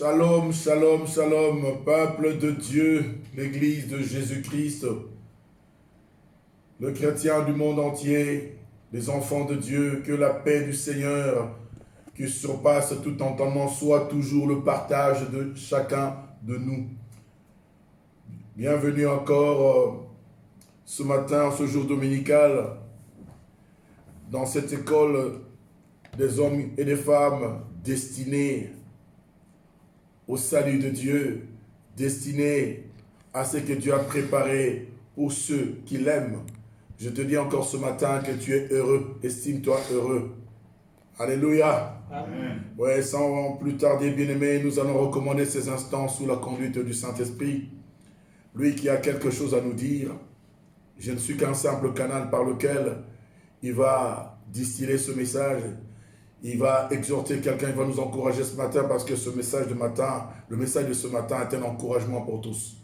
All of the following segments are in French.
Shalom, shalom, shalom, peuple de Dieu, l'église de Jésus-Christ, le chrétien du monde entier, les enfants de Dieu, que la paix du Seigneur, qui surpasse tout entendement, soit toujours le partage de chacun de nous. Bienvenue encore ce matin, ce jour dominical, dans cette école des hommes et des femmes destinés au salut de Dieu, destinés à ce que Dieu a préparé pour ceux qui l'aiment. Je te dis encore ce matin que tu es heureux, estime-toi heureux. Alléluia. Amen. Ouais, sans plus tarder, bien-aimés, nous allons recommander ces instants sous la conduite du Saint-Esprit. Lui qui a quelque chose à nous dire. Je ne suis qu'un simple canal par lequel il va distiller ce message. Il va exhorter quelqu'un, il va nous encourager ce matin parce que ce message de matin, le message de ce matin est un encouragement pour tous,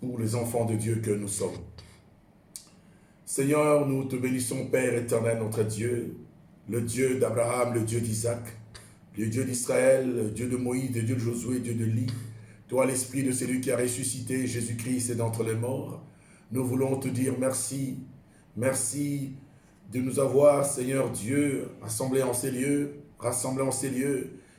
pour les enfants de Dieu que nous sommes. Seigneur, nous te bénissons, Père éternel, notre Dieu, le Dieu d'Abraham, le Dieu d'Isaac, le Dieu d'Israël, le Dieu de Moïse, le Dieu de Josué, Dieu de Lie. Toi, l'Esprit de celui qui a ressuscité Jésus-Christ d'entre les morts, nous voulons te dire merci, merci de nous avoir, Seigneur Dieu, rassemblés en ces lieux.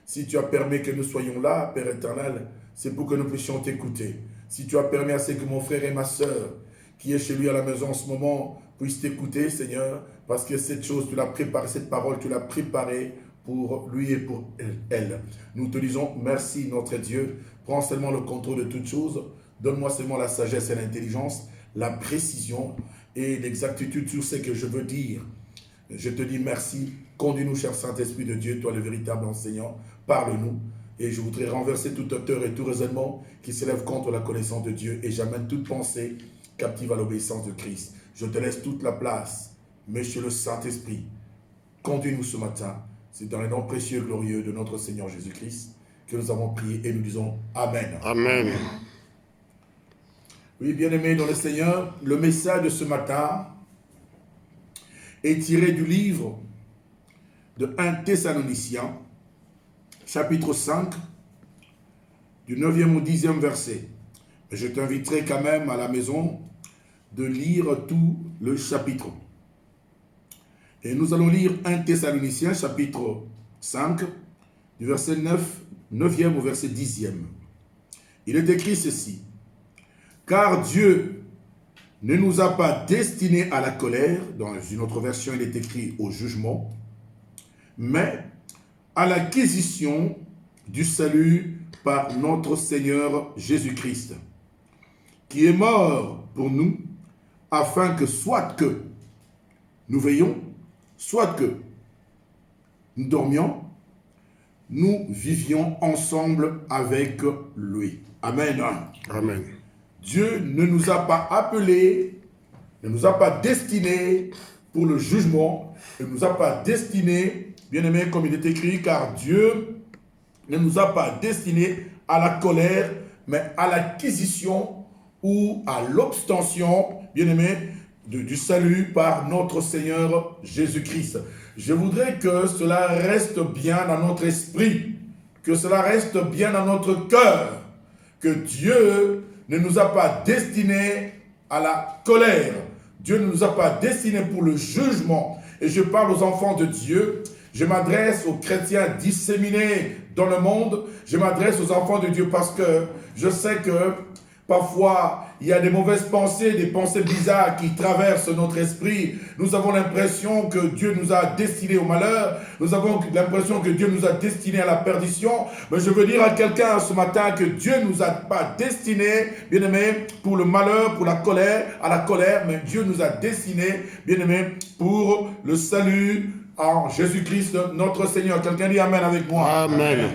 Si tu as permis que nous soyons là, Père éternel, c'est pour que nous puissions t'écouter. Si tu as permis à ce que mon frère et ma soeur, qui est chez lui à la maison en ce moment, puissent t'écouter, Seigneur, parce que cette chose, tu l'as préparée, cette parole, tu l'as préparée pour lui et pour elle. Nous te disons merci, notre Dieu. Prends seulement le contrôle de toutes choses. Donne-moi seulement la sagesse et l'intelligence, la précision et l'exactitude sur ce que je veux dire. Je te dis merci. Conduis-nous, cher Saint-Esprit de Dieu, toi le véritable enseignant. Parle-nous. Et je voudrais renverser toute hauteur et tout raisonnement qui s'élève contre la connaissance de Dieu. Et j'amène toute pensée captive à l'obéissance de Christ. Je te laisse toute la place. Monsieur le Saint-Esprit, conduis-nous ce matin. C'est dans le nom précieux et glorieux de notre Seigneur Jésus-Christ que nous avons prié et nous disons Amen. Amen. Oui, bien-aimés dans le Seigneur, le message de ce matin est tiré du livre de 1 Thessaloniciens, chapitre 5, du 9e au 10e verset. Je t'inviterai quand même à la maison de lire tout le chapitre. Et nous allons lire 1 Thessaloniciens, chapitre 5, du verset 9e au verset 10e. Il est écrit ceci. Car Dieu ne nous a pas destinés à la colère, dans une autre version il est écrit au jugement, mais à l'acquisition du salut par notre Seigneur Jésus-Christ, qui est mort pour nous, afin que soit que nous veillions, soit que nous dormions, nous vivions ensemble avec lui. Amen. Amen. Dieu ne nous a pas appelés, ne nous a pas destinés pour le jugement, ne nous a pas destinés, bien aimé, comme il est écrit, car Dieu ne nous a pas destinés à la colère, mais à l'acquisition ou à l'obtention, bien aimé, du salut par notre Seigneur Jésus-Christ. Je voudrais que cela reste bien dans notre esprit, que cela reste bien dans notre cœur, que Dieu ne nous a pas destinés à la colère. Dieu ne nous a pas destinés pour le jugement. Et je parle aux enfants de Dieu. Je m'adresse aux chrétiens disséminés dans le monde. Je m'adresse aux enfants de Dieu parce que je sais que parfois, il y a des mauvaises pensées, des pensées bizarres qui traversent notre esprit. Nous avons l'impression que Dieu nous a destinés au malheur. Nous avons l'impression que Dieu nous a destinés à la perdition. Mais je veux dire à quelqu'un ce matin que Dieu ne nous a pas destinés, bien-aimés, pour le malheur, pour la colère, à la colère. Mais Dieu nous a destinés, bien-aimés, pour le salut en Jésus-Christ, notre Seigneur. Quelqu'un dit Amen avec moi. Amen.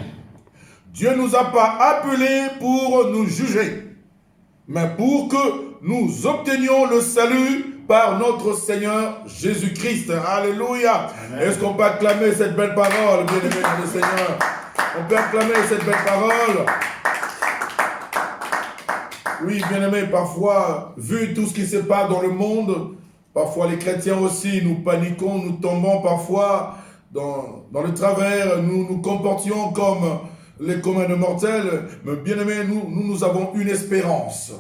Dieu ne nous a pas appelés pour nous juger, mais pour que nous obtenions le salut par notre Seigneur Jésus-Christ. Alléluia. Est-ce qu'on peut acclamer cette belle parole, bien-aimé dans le Seigneur? On peut acclamer cette belle parole. Oui, bien-aimé, parfois, vu tout ce qui se passe dans le monde, parfois les chrétiens aussi, nous paniquons, nous tombons parfois dans le travers, nous nous comportions comme les communs de mortels, mais bien aimé, nous avons une espérance.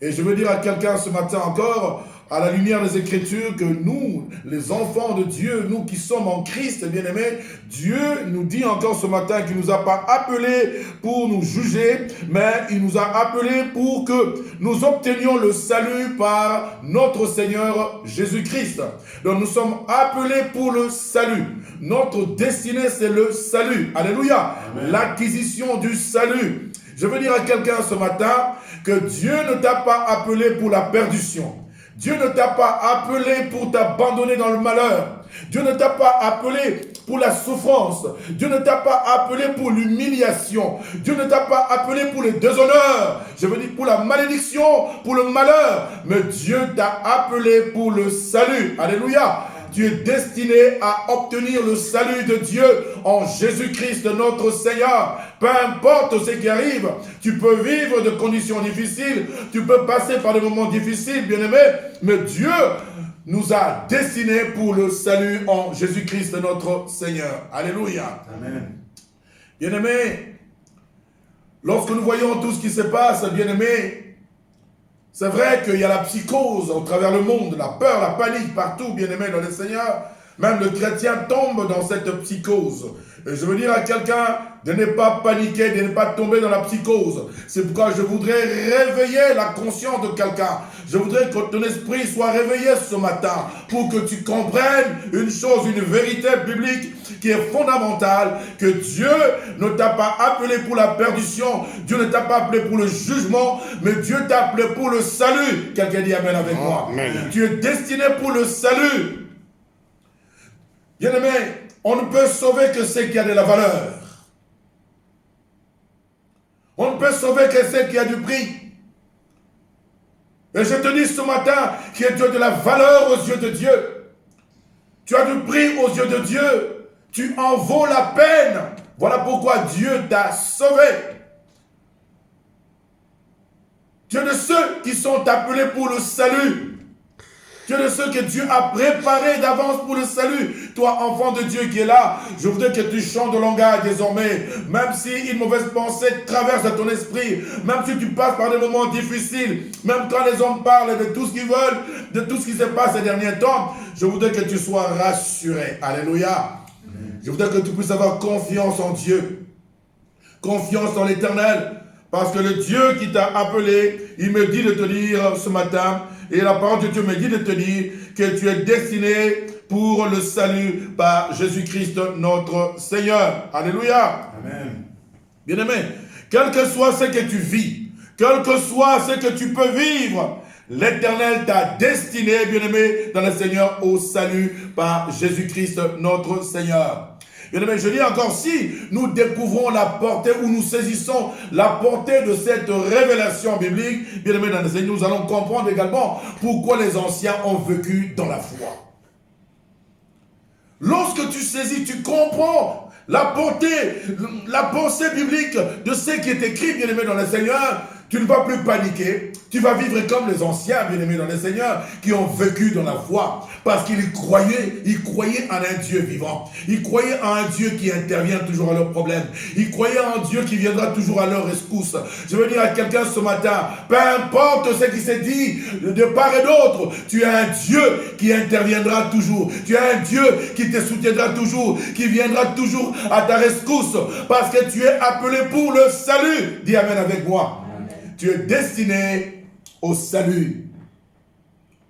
Et je veux dire à quelqu'un ce matin encore, à la lumière des Écritures, que nous, les enfants de Dieu, nous qui sommes en Christ, bien-aimés, Dieu nous dit encore ce matin qu'il ne nous a pas appelés pour nous juger, mais il nous a appelés pour que nous obtenions le salut par notre Seigneur Jésus-Christ. Donc nous sommes appelés pour le salut. Notre destinée, c'est le salut. Alléluia. L'acquisition du salut. Je veux dire à quelqu'un ce matin que Dieu ne t'a pas appelé pour la perdition. Dieu ne t'a pas appelé pour t'abandonner dans le malheur. Dieu ne t'a pas appelé pour la souffrance. Dieu ne t'a pas appelé pour l'humiliation. Dieu ne t'a pas appelé pour le déshonneur. Je veux dire pour la malédiction, pour le malheur. Mais Dieu t'a appelé pour le salut. Alléluia. Tu es destiné à obtenir le salut de Dieu en Jésus-Christ notre Seigneur. Peu importe ce qui arrive, tu peux vivre de conditions difficiles, tu peux passer par des moments difficiles, bien-aimé, mais Dieu nous a destinés pour le salut en Jésus-Christ notre Seigneur. Alléluia. Amen. Bien-aimé, lorsque nous voyons tout ce qui se passe, bien-aimé, c'est vrai qu'il y a la psychose au travers le monde, la peur, la panique partout, bien-aimé dans le Seigneur. Même le chrétien tombe dans cette psychose. Et je veux dire à quelqu'un de ne pas paniquer, de ne pas tomber dans la psychose. C'est pourquoi je voudrais réveiller la conscience de quelqu'un. Je voudrais que ton esprit soit réveillé ce matin pour que tu comprennes une chose, une vérité biblique qui est fondamentale, que Dieu ne t'a pas appelé pour la perdition, Dieu ne t'a pas appelé pour le jugement, mais Dieu t'a appelé pour le salut. Quelqu'un dit Amen avec moi. Amen. Tu es destiné pour le salut. Bien-aimé, on ne peut sauver que ce qui a de la valeur. On ne peut sauver que ce qui a du prix. Et je te dis ce matin que tu as de la valeur aux yeux de Dieu. Tu as du prix aux yeux de Dieu. Tu en vaux la peine. Voilà pourquoi Dieu t'a sauvé. Tu es de ceux qui sont appelés pour le salut. Tu es de ceux que Dieu a préparés d'avance pour le salut. Toi, enfant de Dieu qui est là, je voudrais que tu chantes de langage désormais. Même si une mauvaise pensée traverse ton esprit, même si tu passes par des moments difficiles, même quand les hommes parlent de tout ce qu'ils veulent, de tout ce qui se passe ces derniers temps, je voudrais que tu sois rassuré. Alléluia. Je voudrais que tu puisses avoir confiance en Dieu. Confiance en l'Éternel. Parce que le Dieu qui t'a appelé, il me dit de te dire ce matin, et la parole de Dieu me dit de te dire que tu es destiné pour le salut par Jésus-Christ notre Seigneur. Alléluia. Amen. Bien-aimé, quel que soit ce que tu vis, quel que soit ce que tu peux vivre, l'Éternel t'a destiné, bien-aimé, dans le Seigneur au salut par Jésus-Christ notre Seigneur. Bien-aimé, je dis encore, si nous découvrons la portée ou nous saisissons la portée de cette révélation biblique, bien-aimé, dans le Seigneur, nous allons comprendre également pourquoi les anciens ont vécu dans la foi. Lorsque tu saisis, tu comprends la portée, la pensée biblique de ce qui est écrit, bien-aimé, dans le Seigneur, tu ne vas plus paniquer, tu vas vivre comme les anciens, bien-aimés dans le Seigneur, qui ont vécu dans la foi, parce qu'ils croyaient en un Dieu vivant, ils croyaient en un Dieu qui intervient toujours à leurs problèmes, ils croyaient en un Dieu qui viendra toujours à leur rescousse. Je veux dire à quelqu'un ce matin, peu importe ce qui s'est dit de part et d'autre, tu as un Dieu qui interviendra toujours, tu as un Dieu qui te soutiendra toujours, qui viendra toujours à ta rescousse, parce que tu es appelé pour le salut. Dis Amen avec moi. Tu es destiné au salut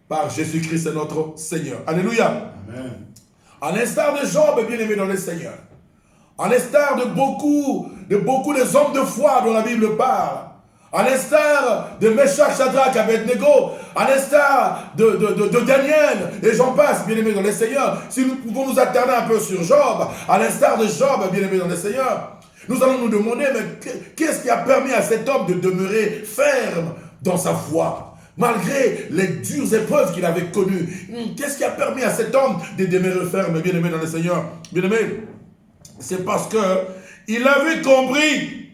par Jésus-Christ notre Seigneur. Alléluia. Amen. À l'instar de Job, bien-aimé dans le Seigneur, à l'instar de beaucoup des hommes de foi dont la Bible parle, à l'instar de Meshach, Shadrach, Abednego, à l'instar de Daniel, et j'en passe, bien-aimé dans le Seigneur, si nous pouvons nous attarder un peu sur Job, à l'instar de Job, bien-aimé dans le Seigneur, nous allons nous demander, mais qu'est-ce qui a permis à cet homme de demeurer ferme dans sa foi, malgré les dures épreuves qu'il avait connues? Qu'est-ce qui a permis à cet homme de demeurer ferme, bien-aimé dans le Seigneur? Bien-aimé, c'est parce que il avait compris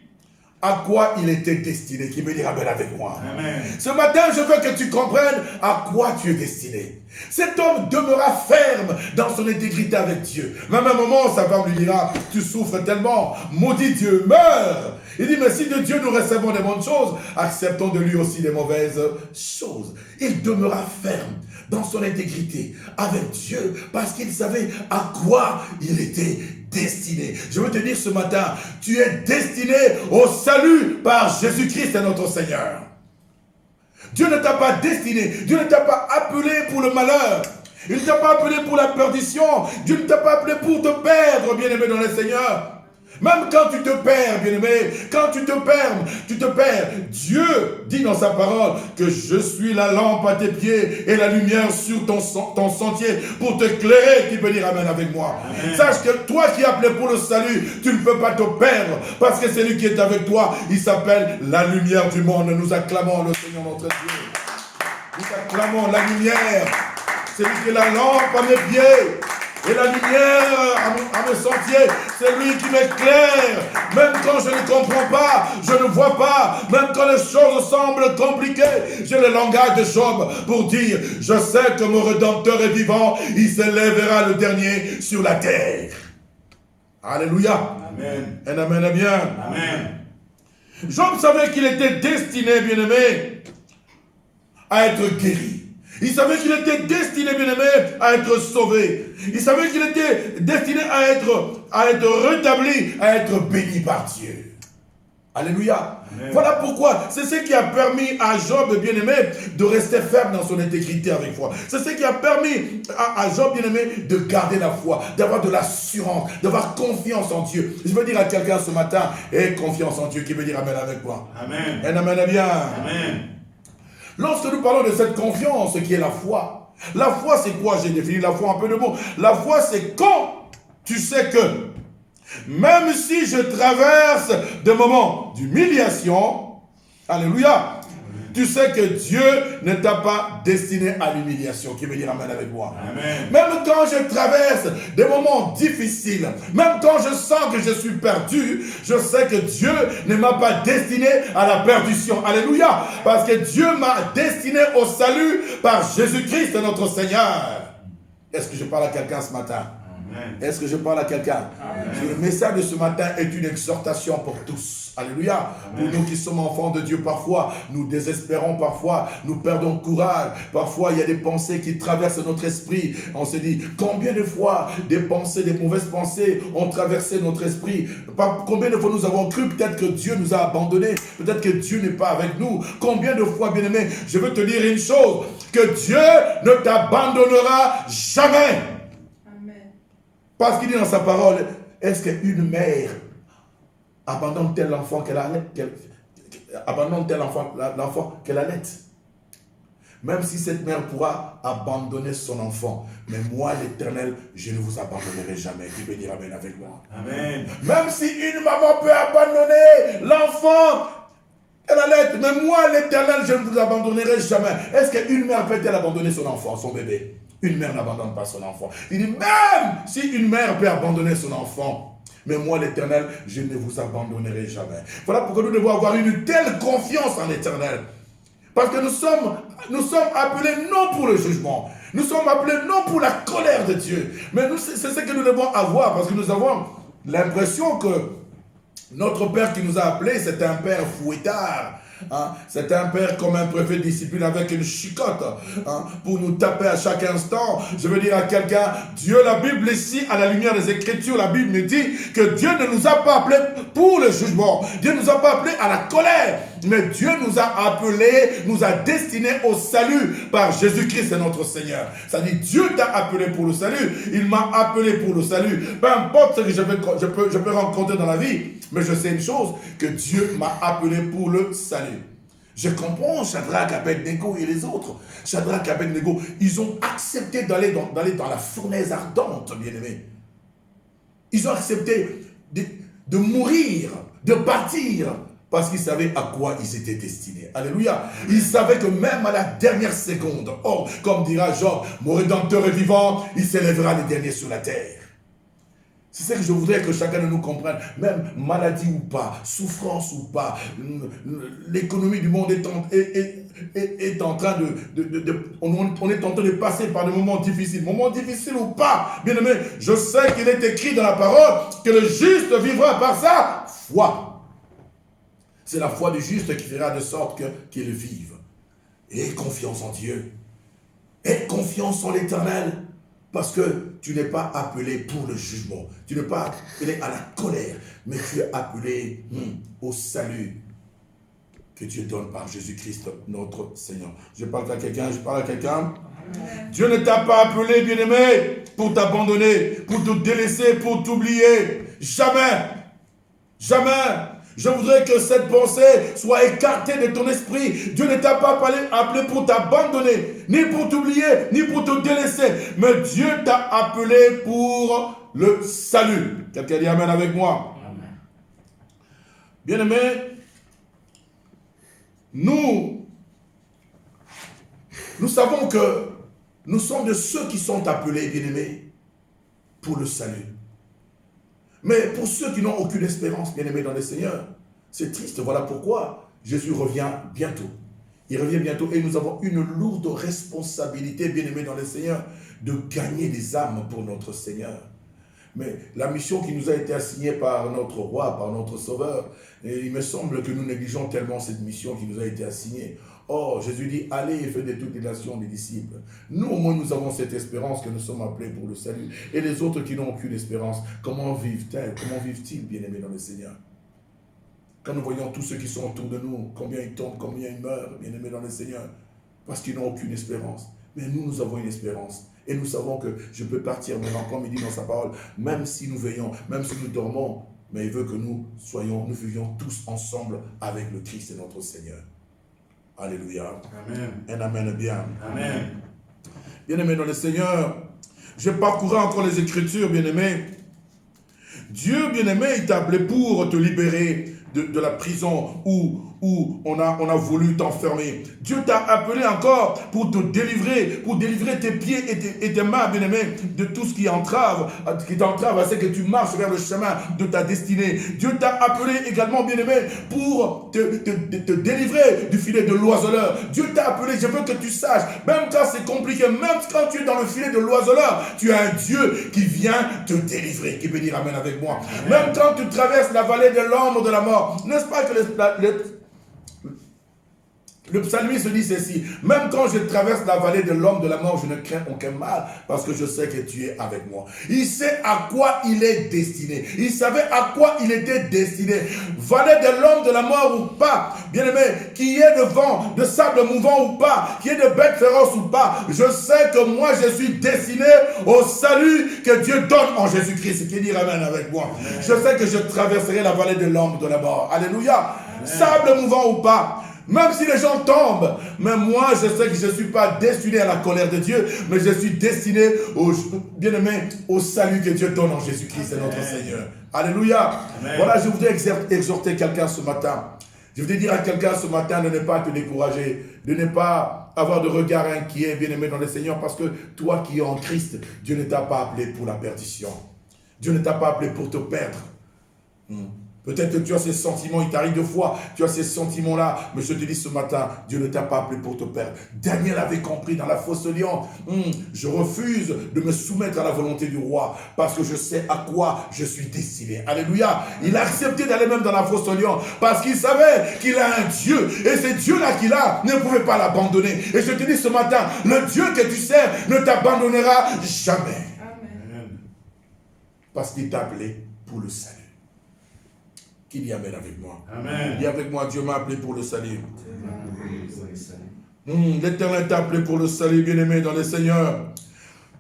à quoi il était destiné. Qui veut dire amen avec moi? Amen. Ce matin, je veux que tu comprennes à quoi tu es destiné. Cet homme demeura ferme dans son intégrité avec Dieu. Même à un moment, sa femme lui dira, tu souffres tellement, maudit Dieu, meurs. Il dit, mais si de Dieu nous recevons des bonnes choses, acceptons de lui aussi des mauvaises choses. Il demeura ferme dans son intégrité avec Dieu parce qu'il savait à quoi il était destiné. Je veux te dire ce matin, tu es destiné au salut par Jésus-Christ notre Seigneur. Dieu ne t'a pas destiné, Dieu ne t'a pas appelé pour le malheur. Il ne t'a pas appelé pour la perdition. Dieu ne t'a pas appelé pour te perdre, bien-aimé dans le Seigneur. Même quand tu te perds, bien-aimé, quand tu te perds. Dieu dit dans sa parole que je suis la lampe à tes pieds et la lumière sur ton sentier pour t'éclairer. Qui peut dire amen avec moi? Amen. Sache que toi qui es appelé pour le salut, tu ne peux pas te perdre parce que celui qui est avec toi, il s'appelle la lumière du monde. Nous acclamons le Seigneur notre Dieu. Nous acclamons la lumière. C'est lui qui est la lampe à mes pieds. Et la lumière à mes sentiers, c'est lui qui m'éclaire. Même quand je ne comprends pas, je ne vois pas. Même quand les choses semblent compliquées, j'ai le langage de Job pour dire, je sais que mon Rédempteur est vivant, il s'élèvera le dernier sur la terre. Alléluia. Amen. Un amen bien. Amen. Job savait qu'il était destiné, bien-aimé, à être guéri. Il savait qu'il était destiné, bien-aimé, à être sauvé. Il savait qu'il était destiné à être rétabli, à être béni par Dieu. Alléluia. Amen. Voilà pourquoi, c'est ce qui a permis à Job, bien-aimé, de rester ferme dans son intégrité avec foi. C'est ce qui a permis à Job, bien-aimé, de garder la foi, d'avoir de l'assurance, d'avoir confiance en Dieu. Je veux dire à quelqu'un ce matin, aie confiance en Dieu, qui veut dire amen avec moi. Amen. Un amen bien. Amen. Lorsque nous parlons de cette confiance qui est la foi c'est quoi? J'ai défini la foi en peu de mots. La foi c'est quand tu sais que même si je traverse des moments d'humiliation, alléluia, tu sais que Dieu ne t'a pas destiné à l'humiliation. Qui veut dire amen avec moi? Amen. Même quand je traverse des moments difficiles, même quand je sens que je suis perdu, je sais que Dieu ne m'a pas destiné à la perdition. Alléluia. Parce que Dieu m'a destiné au salut par Jésus-Christ notre Seigneur. Est-ce que je parle à quelqu'un ce matin? Est-ce que je parle à quelqu'un? Le message de ce matin est une exhortation pour tous. Alléluia. Amen. Pour nous qui sommes enfants de Dieu, parfois, nous désespérons, parfois, nous perdons courage. Parfois, il y a des pensées qui traversent notre esprit. On se dit, combien de fois des pensées, des mauvaises pensées ont traversé notre esprit? Combien de fois nous avons cru peut-être que Dieu nous a abandonnés? Peut-être que Dieu n'est pas avec nous. Combien de fois, bien-aimé, je veux te dire une chose, que Dieu ne t'abandonnera jamais. Parce qu'il dit dans sa parole, est-ce qu'une mère abandonne tel enfant qu'elle allait? Même si cette mère pourra abandonner son enfant, mais moi, l'Éternel, je ne vous abandonnerai jamais. Qui peut dire amen avec moi? Amen. Même si une maman peut abandonner l'enfant qu'elle allait, mais moi, l'Éternel, je ne vous abandonnerai jamais. Est-ce qu'une mère peut-elle abandonner son enfant, son bébé? Une mère n'abandonne pas son enfant. Il dit, même si une mère peut abandonner son enfant, mais moi, l'Éternel, je ne vous abandonnerai jamais. Voilà pourquoi nous devons avoir une telle confiance en l'Éternel. Parce que nous sommes appelés non pour le jugement. Nous sommes appelés non pour la colère de Dieu. Mais c'est ce que nous devons avoir, parce que nous avons l'impression que notre Père qui nous a appelés, c'est un Père fouettard. Hein? C'est un père comme un préfet de discipline avec une chicotte, hein? Pour nous taper à chaque instant. Je veux dire à quelqu'un, Dieu, la Bible ici, à la lumière des Écritures, la Bible me dit que Dieu ne nous a pas appelés pour le jugement. Dieu ne nous a pas appelés à la colère. Mais Dieu nous a appelés, nous a destinés au salut par Jésus-Christ notre Seigneur. Ça dit, Dieu t'a appelé pour le salut. Il m'a appelé pour le salut. Peu importe ce que je peux rencontrer dans la vie, mais je sais une chose, que Dieu m'a appelé pour le salut. Je comprends Shadrach, Abednego et les autres. Shadrach, Abednego, ils ont accepté d'aller dans la fournaise ardente, bien-aimés. Ils ont accepté de mourir, de partir, parce qu'ils savaient à quoi ils étaient destinés. Alléluia. Ils savaient que même à la dernière seconde, oh, comme dira Job, mon Rédempteur est vivant, il s'élèvera le dernier sur la terre. C'est ce que je voudrais que chacun de nous comprenne. Même maladie ou pas, souffrance ou pas, l'économie du monde est en train on est en train de passer par des moments difficiles. Moments difficiles ou pas, bien aimé, je sais qu'il est écrit dans la parole que le juste vivra par sa foi. C'est la foi du juste qui fera de sorte qu'il vive. Aie confiance en Dieu. Aie confiance en l'Éternel. Parce que tu n'es pas appelé pour le jugement. Tu n'es pas appelé à la colère. Mais tu es appelé au salut que Dieu donne par Jésus-Christ, notre Seigneur. Je parle à quelqu'un. Dieu ne t'a pas appelé, bien-aimé, pour t'abandonner, pour te délaisser, pour t'oublier. Jamais. Jamais. Je voudrais que cette pensée soit écartée de ton esprit. Dieu ne t'a pas appelé pour t'abandonner, ni pour t'oublier, ni pour te délaisser. Mais Dieu t'a appelé pour le salut. Quelqu'un dit amen avec moi. Bien-aimés, nous savons que nous sommes de ceux qui sont appelés, bien-aimés, pour le salut. Mais pour ceux qui n'ont aucune espérance, bien-aimés dans le Seigneur, c'est triste. Voilà pourquoi Jésus revient bientôt. Il revient bientôt et nous avons une lourde responsabilité, bien-aimés dans le Seigneur, de gagner des âmes pour notre Seigneur. Mais la mission qui nous a été assignée par notre roi, par notre sauveur, et il me semble que nous négligeons tellement cette mission qui nous a été assignée. Or, Jésus dit, allez et faites de toutes les nations des disciples. Nous, au moins, nous avons cette espérance que nous sommes appelés pour le salut. Et les autres qui n'ont aucune espérance, comment vivent-ils? Comment vivent-ils, bien-aimés dans le Seigneur? Quand nous voyons tous ceux qui sont autour de nous, combien ils tombent, combien ils meurent, bien-aimés dans le Seigneur, parce qu'ils n'ont aucune espérance. Mais nous avons une espérance. Et nous savons que je peux partir maintenant, comme il dit dans sa parole, même si nous veillons, même si nous dormons, mais il veut que nous vivions tous ensemble avec le Christ et notre Seigneur. Alléluia. Amen. Un amen bien. Amen. Bien-aimé dans le Seigneur, je parcourais encore les Écritures, bien-aimé. Dieu, bien-aimé, il t'a appelé pour te libérer de la prison où on a voulu t'enfermer. Dieu t'a appelé encore pour te délivrer, pour délivrer tes pieds et tes mains, bien-aimé, de tout ce qui t'entrave à ce que tu marches vers le chemin de ta destinée. Dieu t'a appelé également, bien-aimé, pour te délivrer du filet de l'oiseleur. Dieu t'a appelé, je veux que tu saches, même quand c'est compliqué, même quand tu es dans le filet de l'oiseleur, tu as un Dieu qui vient te délivrer, qui peut dire amen avec moi. Amen. Même quand tu traverses la vallée de l'ombre de la mort, n'est-ce pas que le psalmiste dit ceci, même quand je traverse la vallée de l'homme de la mort, je ne crains aucun mal, parce que je sais que tu es avec moi. Il sait à quoi il est destiné. Il savait à quoi il était destiné. Vallée de l'homme de la mort ou pas, bien-aimé, qu'il y ait de vent, de sable mouvant ou pas, qu'il y ait de bêtes féroces ou pas, je sais que moi je suis destiné au salut que Dieu donne en Jésus-Christ. Qui dit amen avec moi. Amen. Je sais que je traverserai la vallée de l'homme de la mort. Alléluia. Amen. Sable mouvant ou pas, même si les gens tombent, mais moi je sais que je ne suis pas destiné à la colère de Dieu, mais je suis destiné bien-aimé, au salut que Dieu donne en Jésus-Christ et notre Seigneur. Alléluia. Amen. Voilà, je voudrais exhorter quelqu'un ce matin. Je voudrais dire à quelqu'un ce matin de ne pas te décourager, de ne pas avoir de regard inquiet, bien-aimé dans le Seigneur, parce que toi qui es en Christ, Dieu ne t'a pas appelé pour la perdition. Dieu ne t'a pas appelé pour te perdre. Peut-être que tu as ces sentiments, il t'arrive de fois, tu as ces sentiments-là, mais je te dis ce matin, Dieu ne t'a pas appelé pour te perdre. Daniel avait compris dans la fosse lion, je refuse de me soumettre à la volonté du roi, parce que je sais à quoi je suis destiné. Alléluia. Il a accepté d'aller même dans la fosse lion, parce qu'il savait qu'il a un Dieu, et ce Dieu-là qu'il a ne pouvait pas l'abandonner. Et je te dis ce matin, le Dieu que tu sers ne t'abandonnera jamais. Amen. Parce qu'il t'a appelé pour le salut. Qui dit amen avec moi? Amen. Dis avec moi, Dieu m'a appelé pour le salut. L'Éternel t'a appelé pour le salut, bien-aimé dans le Seigneur.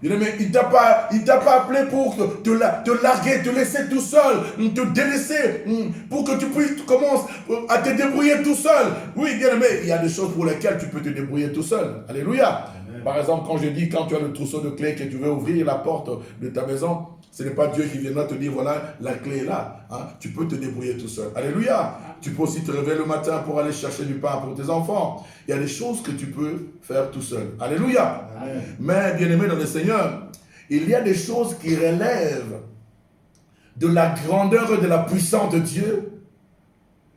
Bien-aimé, il t'a pas appelé pour te larguer, te laisser tout seul, te délaisser, pour que tu commences à te débrouiller tout seul. Oui, bien-aimé, il y a des choses pour lesquelles tu peux te débrouiller tout seul. Alléluia. Amen. Par exemple, quand je dis, quand tu as le trousseau de clés que tu veux ouvrir la porte de ta maison, ce n'est pas Dieu qui viendra te dire, voilà, la clé est là. Hein? Tu peux te débrouiller tout seul. Alléluia. Tu peux aussi te réveiller le matin pour aller chercher du pain pour tes enfants. Il y a des choses que tu peux faire tout seul. Alléluia. Amen. Mais, bien-aimé dans le Seigneur, il y a des choses qui relèvent de la grandeur et de la puissance de Dieu,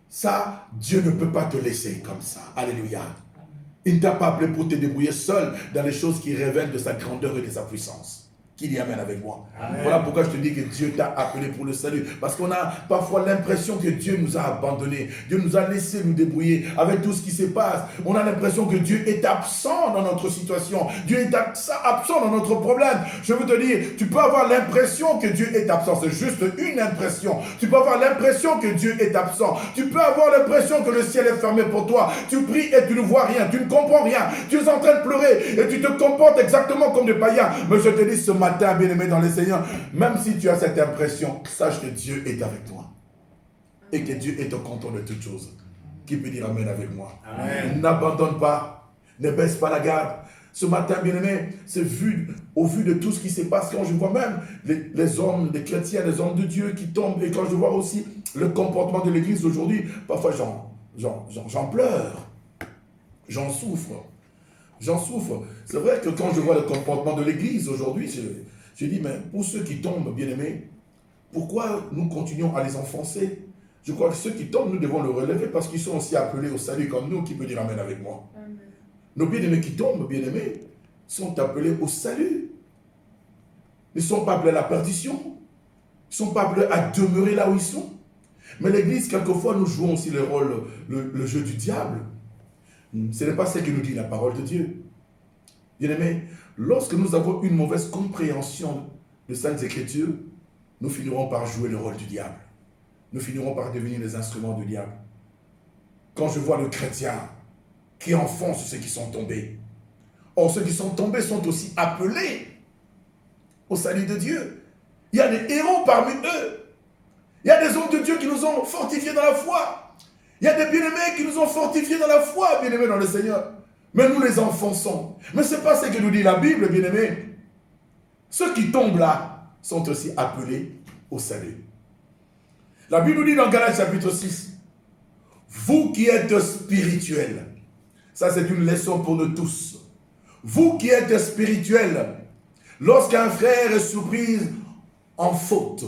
ça, Dieu ne peut pas te laisser comme ça. Alléluia. Il ne t'a pas appelé pour te débrouiller seul dans les choses qui révèlent de sa grandeur et de sa puissance. Qui y amène avec moi? Amen. Voilà pourquoi je te dis que Dieu t'a appelé pour le salut. Parce qu'on a parfois l'impression que Dieu nous a abandonnés. Dieu nous a laissé nous débrouiller avec tout ce qui se passe. On a l'impression que Dieu est absent dans notre situation. Dieu est absent dans notre problème. Je veux te dire, tu peux avoir l'impression que Dieu est absent. C'est juste une impression. Tu peux avoir l'impression que Dieu est absent. Tu peux avoir l'impression que le ciel est fermé pour toi. Tu pries et tu ne vois rien. Tu ne comprends rien. Tu es en train de pleurer et tu te comportes exactement comme des païens. Mais je te dis ce matin, bien-aimé dans le Seigneur, même si tu as cette impression, sache que Dieu est avec toi. Et que Dieu est au contrôle de toutes choses. Qui peut dire Amen avec moi? N'abandonne pas. Ne baisse pas la garde. Ce matin, bien-aimé, c'est au vu de tout ce qui se passe, quand je vois même les hommes, les chrétiens, les hommes de Dieu qui tombent, et quand je vois aussi le comportement de l'Église aujourd'hui, parfois j'en pleure. J'en souffre. J'en souffre. C'est vrai que quand je vois le comportement de l'Église aujourd'hui, je dis, mais pour ceux qui tombent, bien-aimés, pourquoi nous continuons à les enfoncer? Je crois que ceux qui tombent, nous devons le relever parce qu'ils sont aussi appelés au salut comme nous. Qui peut dire Amen avec moi? Amen. Nos bien-aimés qui tombent, bien-aimés, sont appelés au salut. Ils ne sont pas appelés à la perdition. Ils ne sont pas appelés à demeurer là où ils sont. Mais l'Église, quelquefois, nous jouons aussi le jeu du diable. Ce n'est pas ce que nous dit la parole de Dieu. Bien-aimés, lorsque nous avons une mauvaise compréhension de Saintes Écritures, nous finirons par jouer le rôle du diable. Nous finirons par devenir les instruments du diable. Quand je vois le chrétien qui enfonce ceux qui sont tombés, or ceux qui sont tombés sont aussi appelés au salut de Dieu. Il y a des héros parmi eux. Il y a des hommes de Dieu qui nous ont fortifiés dans la foi. Il y a des bien-aimés qui nous ont fortifiés dans la foi, bien-aimés dans le Seigneur. Mais nous les enfonçons. Mais ce n'est pas ce que nous dit la Bible, bien-aimés. Ceux qui tombent là sont aussi appelés au salut. La Bible nous dit dans Galates chapitre 6, vous qui êtes spirituels, ça c'est une leçon pour nous tous. Vous qui êtes spirituels, lorsqu'un frère est surpris en faute,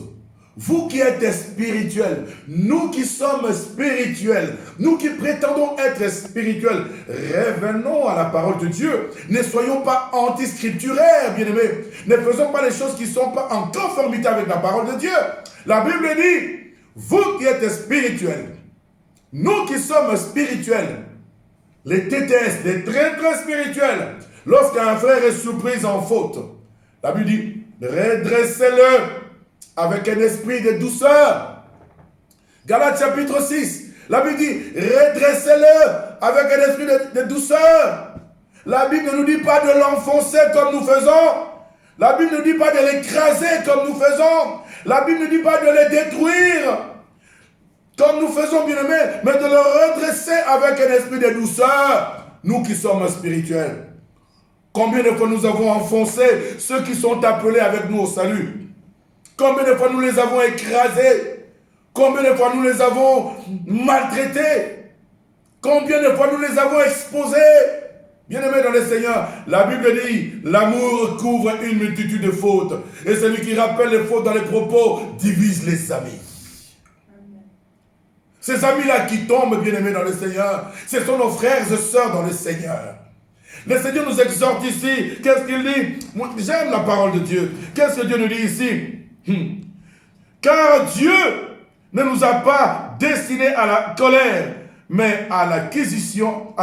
vous qui êtes spirituels, nous qui sommes spirituels, nous qui prétendons être spirituels, revenons à la parole de Dieu. Ne soyons pas anti-scripturaires, bien-aimés. Ne faisons pas les choses qui ne sont pas en conformité avec la parole de Dieu. La Bible dit, vous qui êtes spirituels, nous qui sommes spirituels, les TTS, les très très spirituels, lorsqu'un frère est surpris en faute, la Bible dit, redressez-le avec un esprit de douceur. Galates chapitre 6, la Bible dit, redressez-le avec un esprit de douceur. La Bible ne nous dit pas de l'enfoncer comme nous faisons. La Bible ne dit pas de l'écraser comme nous faisons. La Bible ne dit pas de les détruire comme nous faisons, bien-aimés, mais de le redresser avec un esprit de douceur. Nous qui sommes spirituels. Combien de fois nous avons enfoncé ceux qui sont appelés avec nous au salut? Combien de fois nous les avons écrasés? Combien de fois nous les avons maltraités? Combien de fois nous les avons exposés? Bien-aimés dans le Seigneur, la Bible dit, l'amour couvre une multitude de fautes. Et celui qui rappelle les fautes dans les propos divise les amis. Ces amis-là qui tombent, bien-aimés dans le Seigneur, ce sont nos frères et sœurs dans le Seigneur. Le Seigneur nous exhorte ici. Qu'est-ce qu'il dit? Moi, j'aime la parole de Dieu. Qu'est-ce que Dieu nous dit ici? Car Dieu ne nous a pas destinés à la colère, mais à l'acquisition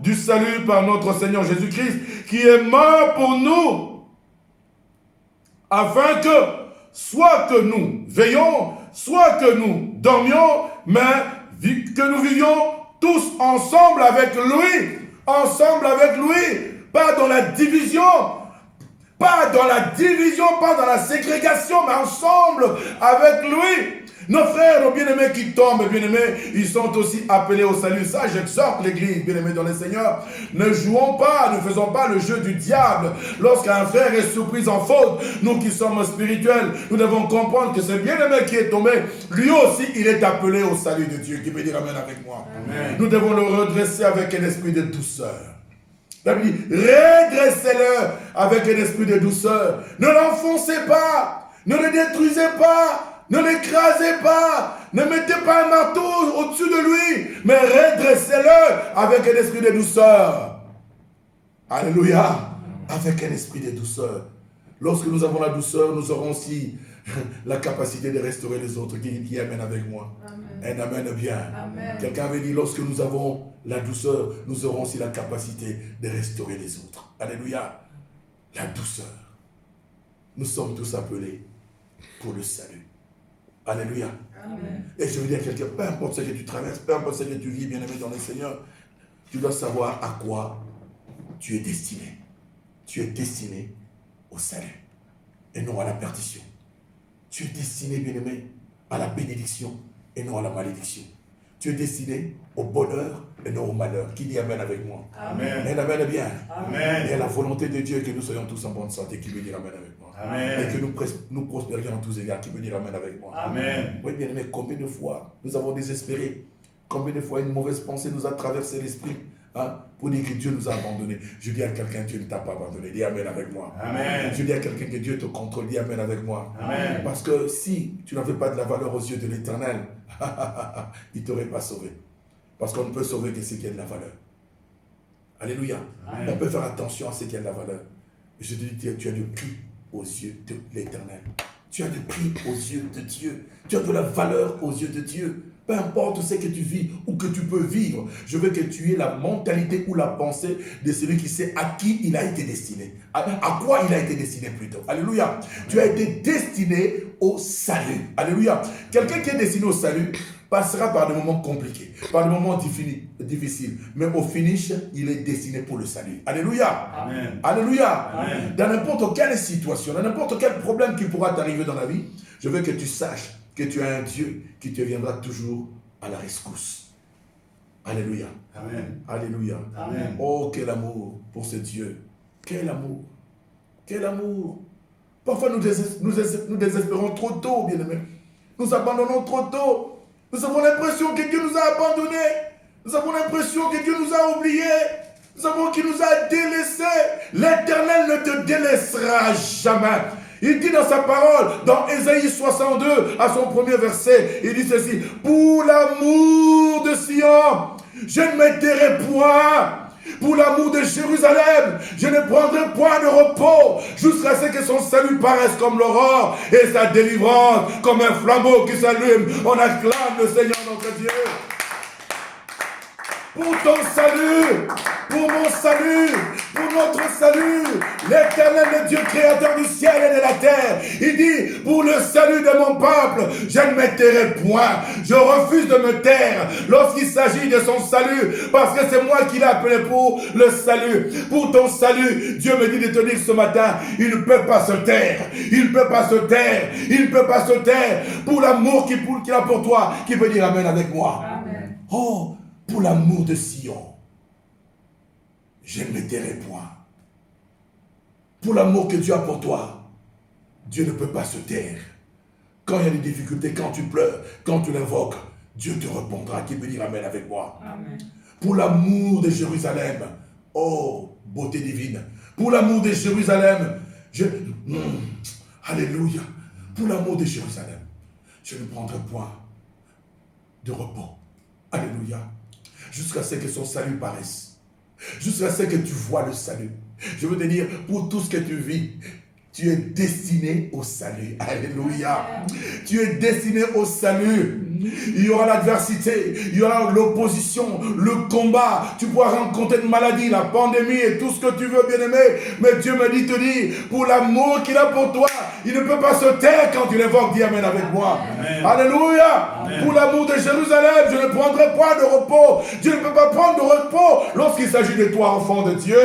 du salut par notre Seigneur Jésus-Christ, qui est mort pour nous, afin que, soit que nous veillons, soit que nous dormions, mais que nous vivions tous ensemble avec lui, pas dans la division, pas dans la ségrégation, mais ensemble avec lui. Nos frères, nos bien-aimés qui tombent, bien-aimés, ils sont aussi appelés au salut. Ça, j'exhorte l'église, bien-aimés dans le Seigneur. Ne faisons pas le jeu du diable. Lorsqu'un frère est surpris en faute, nous qui sommes spirituels, nous devons comprendre que ce bien-aimé qui est tombé, lui aussi, il est appelé au salut de Dieu. Qui peut dire Amen avec moi? Amen. Nous devons le redresser avec un esprit de douceur. La Bible dit, redressez-le avec un esprit de douceur. Ne l'enfoncez pas. Ne le détruisez pas, ne l'écrasez pas, ne mettez pas un marteau au-dessus de lui, mais redressez-le avec un esprit de douceur. Alléluia, avec un esprit de douceur. Lorsque nous avons la douceur, nous aurons aussi la capacité de restaurer les autres. Qui amène avec moi? Amen. Un amen bien. Quelqu'un avait dit, lorsque nous avons la douceur, nous aurons aussi la capacité de restaurer les autres. Alléluia. La douceur. Nous sommes tous appelés pour le salut. Alléluia. Amen. Et je veux dire à quelqu'un, peu importe ce que tu traverses, peu importe ce que tu vis, bien-aimé dans le Seigneur, tu dois savoir à quoi tu es destiné. Tu es destiné au salut et non à la perdition. Tu es destiné, bien-aimé, à la bénédiction et non à la malédiction. Tu es destiné au bonheur et non au malheur. Qui dit amen avec moi? Amen. Et amen bien. Amen. Et à la volonté de Dieu que nous soyons tous en bonne santé. Qui veut dire amen avec moi? Amen. Et que nous prospérions en tous égards. Qui veut dire amen avec moi? Amen. Oui, bien aimé, combien de fois nous avons désespéré? Combien de fois une mauvaise pensée nous a traversé l'esprit? Pour dire que Dieu nous a abandonnés. Je dis à quelqu'un, Dieu ne t'a pas abandonné. Dis amen avec moi. Amen. Je dis à quelqu'un que Dieu te contrôle. Dis amen avec moi. Amen. Parce que si tu n'avais pas de la valeur aux yeux de l'Éternel, il ne t'aurait pas sauvé. Parce qu'on ne peut sauver que ce qui a de la valeur. Alléluia. Amen. On peut faire attention à ce qui a de la valeur. Je te dis, tu as du prix aux yeux de l'Éternel. Tu as du prix aux yeux de Dieu. Tu as de la valeur aux yeux de Dieu. Peu importe ce que tu vis ou que tu peux vivre, je veux que tu aies la mentalité ou la pensée de celui qui sait à qui il a été destiné. À quoi il a été destiné plutôt. Alléluia. Tu as été destiné au salut. Alléluia. Quelqu'un qui est destiné au salut passera par des moments compliqués, par des moments difficiles. Mais au finish, il est destiné pour le salut. Alléluia. Amen. Alléluia. Amen. Dans n'importe quelle situation, dans n'importe quel problème qui pourra t'arriver dans la vie, je veux que tu saches que tu as un Dieu qui te viendra toujours à la rescousse. Alléluia. Amen. Alléluia. Amen. Oh, quel amour pour ce Dieu. Quel amour. Quel amour. Parfois, nous désespérons trop tôt, bien-aimés. Nous abandonnons trop tôt. Nous avons l'impression que Dieu nous a abandonnés. Nous avons l'impression que Dieu nous a oubliés. Nous avons qu'il nous a délaissés. L'Éternel ne te délaissera jamais. Il dit dans sa parole, dans Ésaïe 62, à son premier verset, il dit ceci: pour l'amour de Sion, je ne m'étairai point. Pour l'amour de Jérusalem, je ne prendrai point de repos, jusqu'à ce que son salut paraisse comme l'aurore et sa délivrance comme un flambeau qui s'allume. On acclame le Seigneur notre Dieu. Pour ton salut, pour mon salut, pour notre salut, l'Éternel, le Dieu créateur du ciel et de la terre, il dit, pour le salut de mon peuple, je ne me tairai point. Je refuse de me taire lorsqu'il s'agit de son salut, parce que c'est moi qui l'ai appelé pour le salut. Pour ton salut, Dieu me dit de te dire ce matin, il ne peut pas se taire, il ne peut pas se taire, il ne peut pas se taire, pour l'amour qu'il a pour toi, qui peut dire amen avec moi. Amen. Oh, pour l'amour de Sion, je ne me tairai point. Pour l'amour que Dieu a pour toi, Dieu ne peut pas se taire. Quand il y a des difficultés, quand tu pleures, quand tu l'invoques, Dieu te répondra. Qui peut dire amen avec moi? Amen. Pour l'amour de Jérusalem, oh, beauté divine. Pour l'amour de Jérusalem, alléluia. Pour l'amour de Jérusalem, je ne prendrai point de repos. Alléluia. Jusqu'à ce que son salut paraisse. Jusqu'à ce que tu vois le salut. Je veux te dire, pour tout ce que tu vis, tu es destiné au salut. Alléluia. Tu es destiné au salut. Il y aura l'adversité, il y aura l'opposition, le combat. Tu pourras rencontrer une maladie, la pandémie et tout ce que tu veux, bien-aimé. Mais Dieu me dit, te dire, pour l'amour qu'il a pour toi, il ne peut pas se taire quand tu l'évoques. Dis amen avec moi. Amen. Alléluia. Amen. Pour l'amour de Jérusalem, je ne prendrai pas de repos. Dieu ne peut pas prendre de repos lorsqu'il s'agit de toi, enfant de Dieu.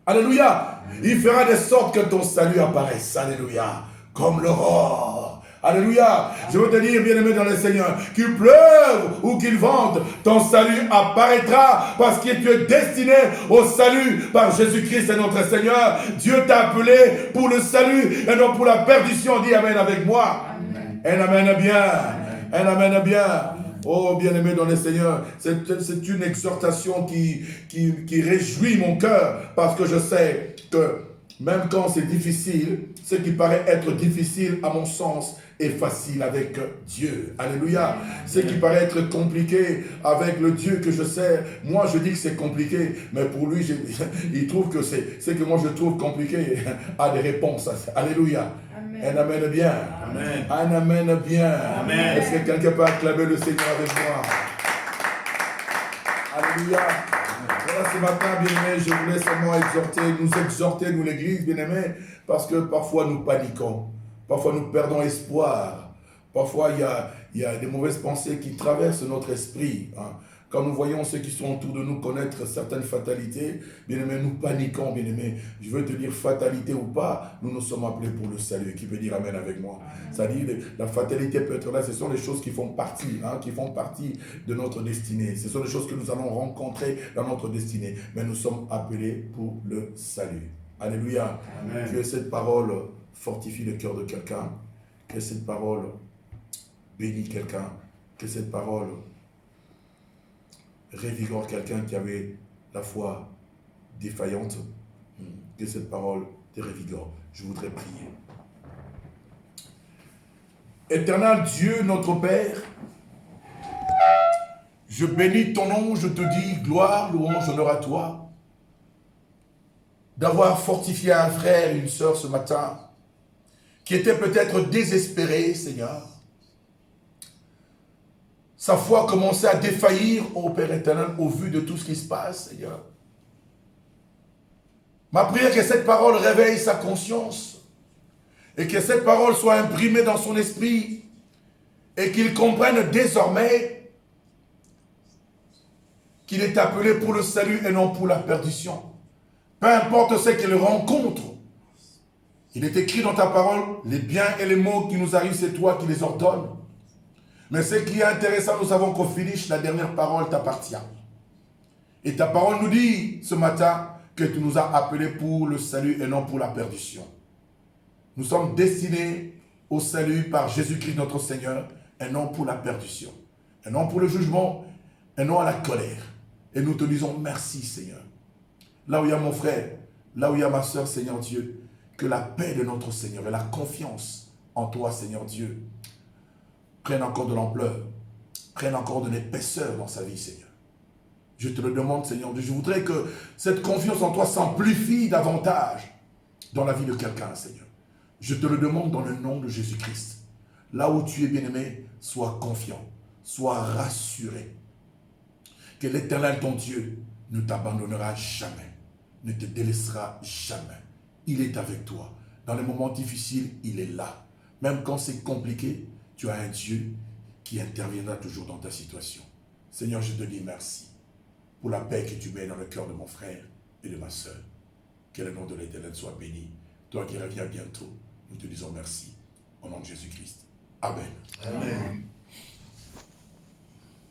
Alléluia. Il fera de sorte que ton salut apparaisse. Alléluia. Comme l'aurore. Alléluia. Je veux te dire, bien-aimé dans le Seigneur, qu'il pleuve ou qu'il vente, ton salut apparaîtra parce que tu es destiné au salut par Jésus-Christ et notre Seigneur. Dieu t'a appelé pour le salut et non pour la perdition. Dis amen avec moi. Amen. Un amen bien. Amen. Un amen bien. Oh, bien-aimé dans le Seigneur, c'est une exhortation qui réjouit mon cœur parce que je sais que Même quand c'est difficile, ce qui paraît être difficile à mon sens est facile avec Dieu. Alléluia. Ce qui paraît être compliqué avec le Dieu que je sers, moi je dis que c'est compliqué, mais pour lui, il trouve que ce que moi je trouve compliqué a des réponses. Alléluia. Un amen bien. Amen. Un amen bien. Amen. Est-ce que quelqu'un peut acclamer le Seigneur avec moi? Alléluia. Voilà, ce matin, bien-aimés, je voulais seulement nous exhorter, nous l'église, bien-aimés, parce que parfois nous paniquons, parfois nous perdons espoir, parfois il y a des mauvaises pensées qui traversent notre esprit. Hein. Quand nous voyons ceux qui sont autour de nous connaître certaines fatalités, bien-aimés, nous paniquons, bien-aimés. Je veux te dire, fatalité ou pas, nous sommes appelés pour le salut. Qui peut dire amen avec moi? C'est-à-dire, la fatalité peut être là, ce sont les choses qui font partie, qui font partie de notre destinée. Ce sont les choses que nous allons rencontrer dans notre destinée. Mais nous sommes appelés pour le salut. Alléluia. Amen. Que cette parole fortifie le cœur de quelqu'un. Que cette parole bénit quelqu'un. Que cette parole révigore quelqu'un qui avait la foi défaillante. Que cette parole te révigore. Je voudrais prier. Éternel Dieu, notre Père, je bénis ton nom, je te dis gloire, louange, honneur à toi, d'avoir fortifié un frère et une sœur ce matin, qui était peut-être désespéré, Seigneur. Sa foi commençait à défaillir, ô Père éternel, au vu de tout ce qui se passe, Seigneur. Ma prière est que cette parole réveille sa conscience, et que cette parole soit imprimée dans son esprit, et qu'il comprenne désormais qu'il est appelé pour le salut et non pour la perdition. Peu importe ce qu'il rencontre, il est écrit dans ta parole, les biens et les maux qui nous arrivent, c'est toi qui les ordonnes. Mais ce qui est intéressant, nous savons qu'au finish, la dernière parole t'appartient. Et ta parole nous dit ce matin que tu nous as appelés pour le salut et non pour la perdition. Nous sommes destinés au salut par Jésus-Christ notre Seigneur et non pour la perdition, et non pour le jugement, et non à la colère. Et nous te disons merci, Seigneur. Là où il y a mon frère, là où il y a ma soeur, Seigneur Dieu, que la paix de notre Seigneur et la confiance en toi, Seigneur Dieu, prennent encore de l'ampleur, prennent encore de l'épaisseur dans sa vie, Seigneur. Je te le demande, Seigneur Dieu. Je voudrais que cette confiance en toi s'amplifie davantage dans la vie de quelqu'un, Seigneur. Je te le demande dans le nom de Jésus-Christ. Là où tu es bien-aimé, sois confiant, sois rassuré. Que l'Éternel, ton Dieu, ne t'abandonnera jamais, ne te délaissera jamais. Il est avec toi. Dans les moments difficiles, il est là. Même quand c'est compliqué, tu as un Dieu qui interviendra toujours dans ta situation. Seigneur, je te dis merci pour la paix que tu mets dans le cœur de mon frère et de ma soeur. Que le nom de l'Éternel soit béni. Toi qui reviens bientôt, nous te disons merci. Au nom de Jésus-Christ. Amen. Amen.